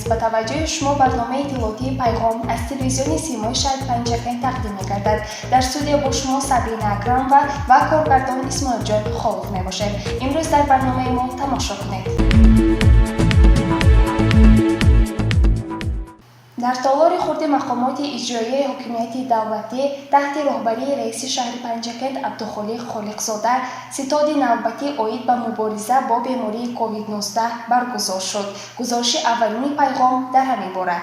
با توجه شما برنامه اطلاعاتی پیغام از تلویزیون سیمای شهر پنجکن تقدیم می‌گردد. در استودیو با شما سبینه اکرم و کارگردان اسماعیل جان خالق میباشد. امروز در برنامه ما تماشا کنید. در تالار خورد مقامات اجرایی حکومت دولتی تحت رهبری رئیس شهر پنجکن عبدالخالق خالقزاده ستاد نوبتی عاید به مبارزه با بیماری کووید 19 برگزار شد. گزارش اولین پیغام در همین باره.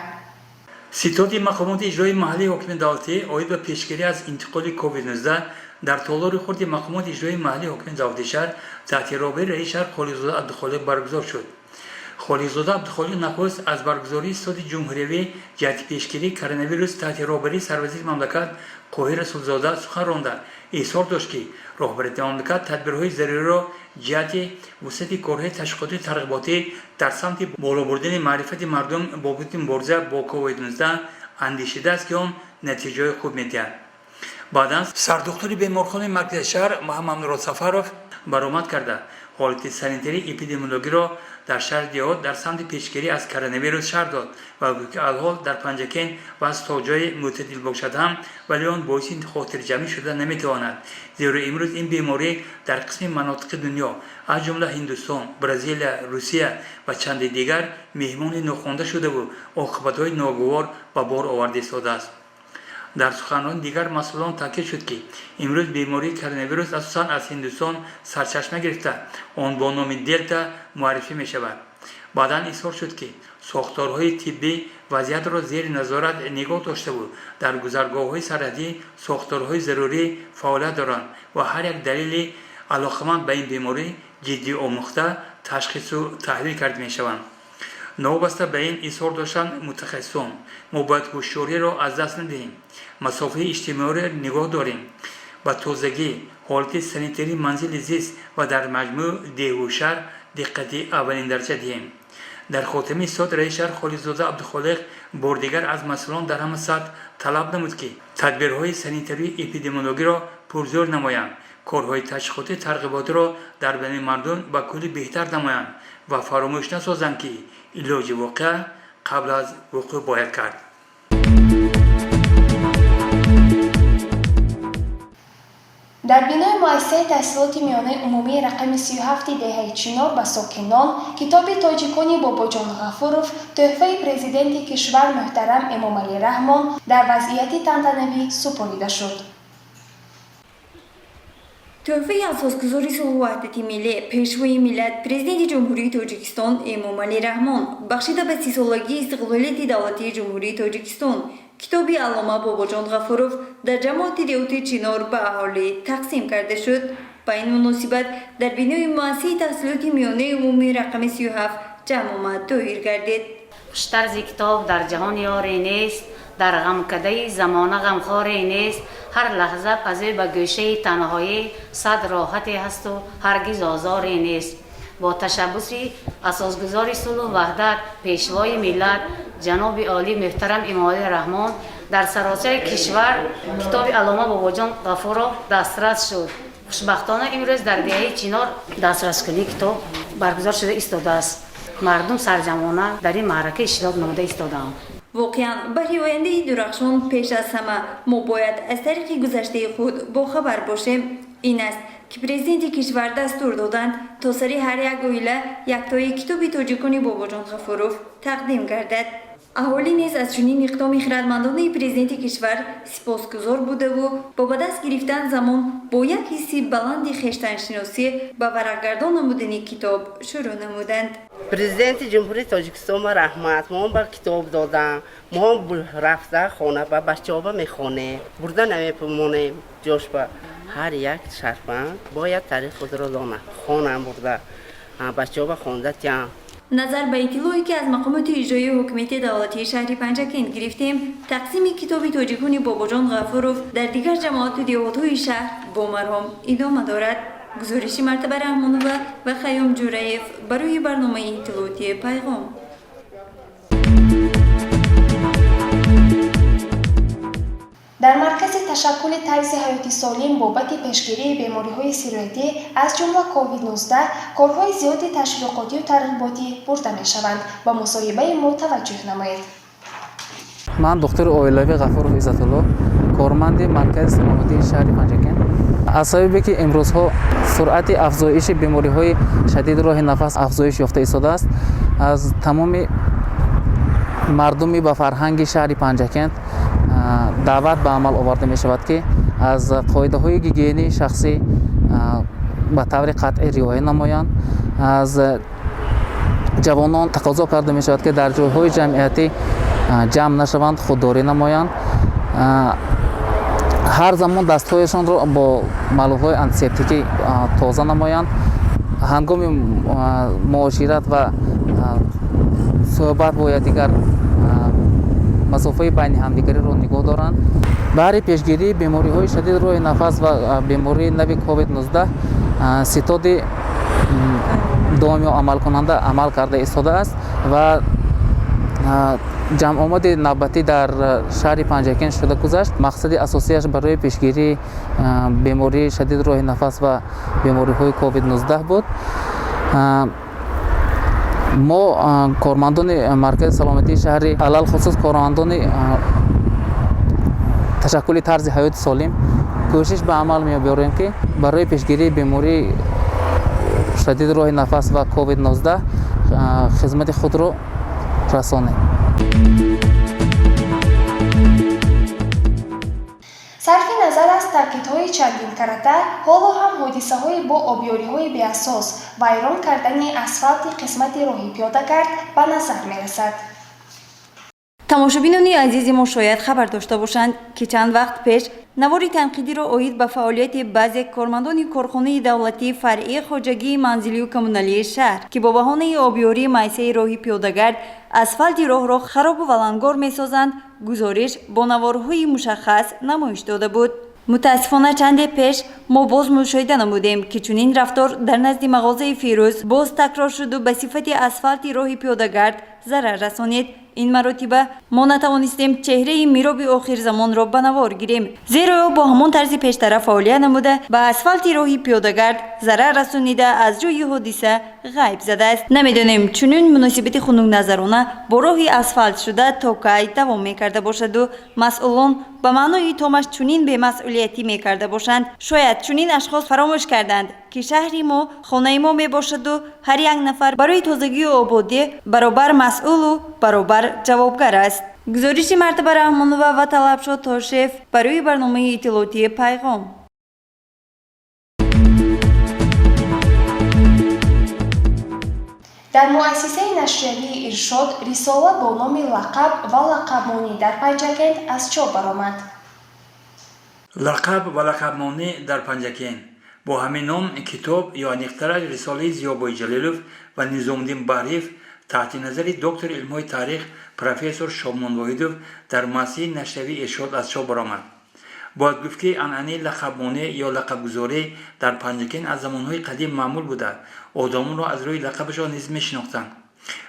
ستاد مقامات اجرایی محلی حکومت دولتی عاید به پیشگیری از انتقال کووید 19 در تالار خورد مقامات اجرایی محلی حکومت دولتی شهر تحت رهبری رئیس شهر خالقزاده عبدالخالق برگزار شد. خالقزاده عبدالخالق نخست از برگزاری ستاد جمهوری جهت پیشگیری کرونا ویروس تحت رهبری سروزیر مملکت قاهر رسولزاده سخن رانده اظهار داشت که رهبری مملکت تدبیرهای ضروری را جهت وسعت کارهای تشویقاتی ترغیباتی در سمت بالا بردن معرفت مردم بابت مبارزه با کووید 19 اندیشیده است که آن نتیجه خوب می‌دهد. بعدا سردختر بیمارخانه مرکز شهر محمد مراد سفرов برآمد کرده حالت سانیتری اپیدمیولوژی را در شهر دیهات در سمت پیشگیری از کرونا ویروس شهر داد و که الحال در پنجکن و از تا جای معتدل باشد هم ولی آن باعث خاطر جمعی شده نمیتواند، زیرا امروز این بیماری در قسم مناطق دنیا از جمله هندوستان، برزیل، روسیه و چند دیگر مهمان ناخوانده شده و عاقبت‌های ناگوار به بار آورده ایستاده است. در سخنان دیگر مسئولان تاکید شد که امروز بیماری کرونا ویروس اساساً از هندوستان سرچشمه گرفته آن با نام دلتا معرفی می شود. بعداً اظهار شد که ساختارهای طبی وضعیت را زیر نظارت نگاه داشته بود. در گذرگاه‌های سرحدی ساختارهای ضروری فعالیت دارند و هر یک دلیل علاقمند به این بیماری جدی آموخته تشخیص و تحلیل کرده می شوند. نوبسته به این اظهار داشتند متخصصان ما باید هوشیاری را از دست ندهیم، مسافه اجتماعی را نگاه داریم، به تازگی حالت سانیتری منزل زیست و در مجموع دیه و شهر دقت اولین درجه دهیم. در خاتمه ستاد رئیس شهر خالقزاده عبدالخالق بار دیگر از مسئولان در همه سطح طلب نمود که تدبیرهای سانیتری اپیدمیولوژی را پرزور نمایند، کارهای تشویقاتی ترغیباتی را در بین مردم به کلی بهتر نمایند و فراموش نسازند که علاج واقع قبل از وقوع باید کرد. در بینای مؤسسه تحصیلات میانه عمومی رقم 37 دهه چینار به ساکنان کتاب تاجیکانی باباجان غفورов تحفه پرزیدنت کشور محترم امامعلی رحمان در وضعیت تنتنوی سپرده شد. تحفه اساسگذاری صلح و وحدت ملی پیشوای ملت پرزیدنت جمهوری تاجیکستان امامعلی رحمان بخشیده به 30 سالگی استقلالیت دولتی جمهوری تاجیکستان کتاب علامه باباجان غفورov در جماعت دیوتی چینار به اهالی تقسیم کرده شد. با این مناسبت در بینای مؤسسه تحصیلات میانه عمومی رقم 37 جمع آمد دایر گردید. خوشتر از کتاب در جهان یاری نیست، در غمکده زمانه غمخواری نیست، هر لحظه پذیر به گوشه تنهایی صد راحتی هست و هرگز آزاری نیست. با تشبث اساسگذار صلح و وحدت پیشوای ملت جناب عالی محترم امامعلی رحمان در سراسر کشور کتاب علامه باباجان غفورov دسترس شد. خوشبختانه امروز در دهه چینار دسترس کنی کتاب برگزار شده ایستاده است. مردم سرجمانه در این معرکه اشتراک نموده ایستادند. واقعا برای آینده درخشان پیش از همه ما باید از طریق گذشته خود با خبر باشیم. این است که پرزیدنت کشور دستور دادند تا سری هر یک عائله یکتای کتاب تاجیکانی باباجان غفورov تقدیم گردد. اهالی نیز از چنین اقدام خردمندانه پرزیدنت کشور سپاسگزار بوده و با به دست گرفتن زمان با یک حسی بلند خویشتن‌شناسی به ورق‌گردان نمودن کتاب شروع نمودند. پرزیدنت جمهوری تاجیکستان ما رحمت ما بر کتاب دادن، ما رفته خانه و بچه‌ها میخونه برده نمیپمونه جاش به هر یک شهروند باید تاریخ خود را دانه خانه برده بچه‌ها خونده تیان. نظر به اطلاعی که از مقامات اجرایی حکومت دولتی شهر پنجکن گرفتیم، تقسیم کتاب تاجیکانی باباجان غفورov در دیگر جماعت دیهات‌های شهر با مرهم ادامه دارد. گزارش مرتبه رحمانوف و خیام جورایف برای برنامه اطلاعاتی پیغام. در مرکز تشکل طرز حیاتی سالم بابت پیشگیری بیماری‌های سیروئتی از جمله کووید 19 کارهای زیادی تشویقاتی و ترغیباتی برده می‌شوند و مصاحبه ما توجه نمایید. من دکتر اویلوی غفور عزت الله کارمند مرکز سلامتی شهر پنجکن از سببی که امروزها سرعت افزایش بیماری‌های شدید راه نفس افزایش یافته ایستاده است از تمام مردمی با فرهنگ شهر پنجکن دعوت به عمل آورده می شود که از قاعده های گیگینی شخصی به طور قطعی رعایت نمایند. از جوانان تقاضا کرده می شود که در جایهای جمعیتی جمع نشوند، خودداری نمایند. هر زمان دستهایشان را با ملافهای آنتیسپتیکی تازه نمایند. هنگام معاشرت و صحبت با یکدیگر مسافه بین همدیگری را نگاه دارند. برای پیشگیری بیماری‌های شدید راه نفس و بیماری نوی کووید 19 ستاد دائمی عمل کننده عمل کرده ایستاده است و جمع آمد نوبتی در شهر پنجکن شده گذشت. مقصد اساسیش برای پیشگیری بیماری شدید راه نفس و بیماری‌های کووید 19 بود. ما کارمندان مرکز سلامتی شهری علل خصوص کارمندان تشکل طرز حیات سالم کوشش به عمل می‌آوریم که برای پیشگیری بیماری شدید راه نفس و کووید 19 خدمت خود را رسانیم. صرف نظر از تاکیدهای چندین کرده، حالا هم حادثه‌های با آبیاری‌های بی‌اساس و ویران کردن اسفالت قسمت راه پیاده‌گرد به نظر می‌رسد. تماشابینان عزیز ما شاید خبر داشته باشند که چند وقت پیش نواری تنقیدی را عاید به فعالیت بعضی کارمندان کارخانه دولتی فرعی خواجگی منزلی و کمونالی شهر که با بهانه آبیاری مایسه راه پیاده‌گرد اسفالت راه را خراب و ولنگار می‌سازند گزارش با نوارهای مشخص نمایش داده بود. متاسفانه چند پیش ما باز مشاهده نمودیم که چنین رفتار در نزد مغازه فیروز باز تکرار شد و به صفت اسفالت راه پیاده‌گرد ضرر رسانید. این مرتبه ما نتوانستیم چهره میراب آخر زمان را به نوار گیریم، زیرا با همان طرز پیشتر فعالیت نموده به اسفالت راه پیاده‌گرد ضرر رسانیده از جای حادثه غیب زده است. نمیدانیم چنین مناسبت خنک نظرانه با راه اسفالت شده تا کی دوام میکرده باشد و مسئولان به معنای تامش چنین بی‌مسئولیتی میکرده باشند. شاید چنین اشخاص فراموش کردند که شهری ما خانه ما می باشد و هر یک نفر برای تازگی و آبادی برابر مسئول و برابر جوابگر است. گزارش مرتبه رحمانوه و طلبشاه تاشف برای برنامه اطلاعاتی پیغام. در مؤسسه نشریه ارشاد رساله با نام لقب و لقبمانی در پنجکن از چاپ برآمد. لقب و لقبمانی در پنجکن با همین نام کتاب یا اختراع رساله زیابای جلیلوف و نظامالدین بحریف تحت نظر دکتر علم‌های تاریخ پروفسور شاملون واحدوف در مؤسسه نشریه ارشاد از چاپ برآمد. باید گفت که عنعنه لقبمانی یا لقبگذاری در پنجکن از زمانهای قدیم معمول بوده. آدمان را از روی لقبشان نیز می‌شناختند.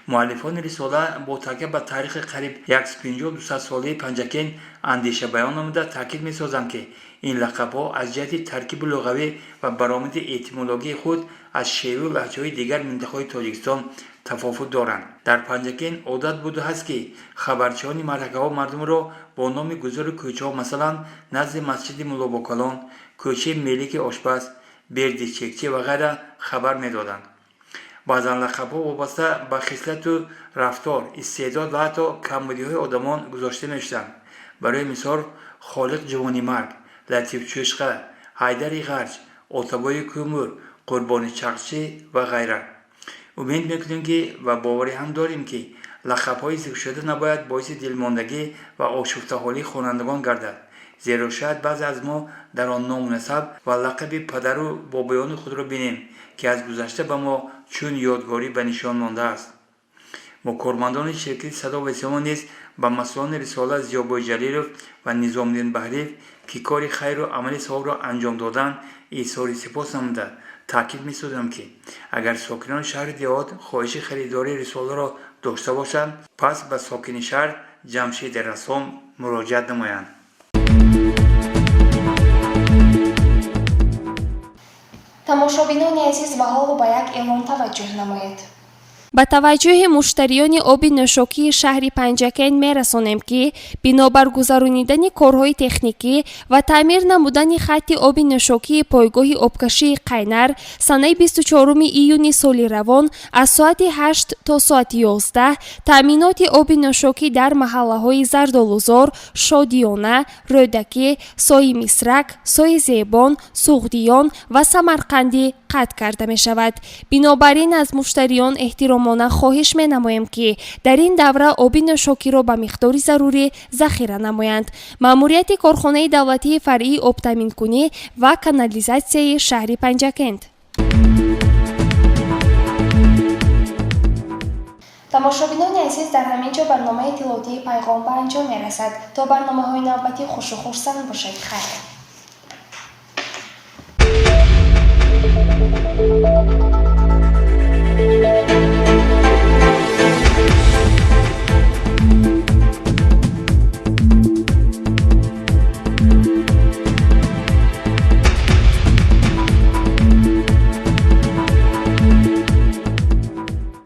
مؤلفان رساله با تاکید به تاریخ قریب 150-200 ساله پنجکن اندیشه بیان نموده تاکید می‌سازند که این لقب‌ها از جهت ترکیب لغوی و برآمد اتیمولوژی خود از شیوه و لهجه‌های دیگر منطقه‌های تاجیکستان تفاوت دارند. در پنجکن عادت بوده است که خبرچیان محله‌ها مردم را با نام گذار کوچه‌ها مثلا نزد مسجد مولا باکالان، کوچه ملیک آشپز، برد چکچه و غیره خبر می‌دادند. بعضا لقب‌ها وابسته به خصلت و رفتار، استعداد و حتی کمبودی‌های آدمان گذاشته می‌شدند. برای مثال خالق جوانی مرگ، لطیف چوشقه، حیدر غرج، آتابای کومور، قربانی چغچی و غیره. امید میکنیم که و باوری هم داریم که لقب‌های ذکر شده نباید باعث دلماندگی و آشفته حالی خوانندگان گردد، زیرا شاید بعضی از ما در آن نام و نسب و لقب پدر و بابایان خود را بینیم که از گذشته به ما چون یادگاری به نشان مانده است. ما کارمندان شرکت صدا و سیما نیز به مسئولان رساله زیابای جلیلوف و نظامالدین بحریف که کار خیر و عمل صواب را انجام دادن اظهار سپاس نموده تاکید می‌سازم که اگر ساکنان شهر دیهات خواهش خریداری رساله را داشته باشند پس به ساکن شهر جمشید رسام مراجعت نمایند. тамошобинони азиз ва ҳоло ба як эълон таваҷҷӯҳ намоед. ба таваҷҷӯҳи муштариёни оби нӯшокии шаҳри Панҷакен мерасонем ки бинобар гузаронидани корҳои техникӣ ва таъмир намудани хатти оби нӯшокии пойгоҳи обкашии Қайнар санаи 24 июни соли равон аз соати 8 то соати 11 таъминоти оби нӯшокӣ дар маҳаллаҳои Зардолузор, Шодиёна, Рӯдакӣ, Сои Мисрак, Сои Зебон, Суғдиён ва Самарқандӣ қатъ карда мешавад. Бинобар ин аз муштариён эҳтиромона хоҳиш менамоем ки дар ин давра оби нӯшокиро ба миқдори зарурӣ захира намоянд. Маъмурияти корхонаи давлатии фаръии обтаъминкунӣ ва канализатсияи шаҳри Панҷакент. тамошобинони азиз, дар ҳамин ҷо барномаи иттилоотии пайғом ба анҷом мерасад. То барномаҳои навбатӣ хушу хурсанд бошед. хайр.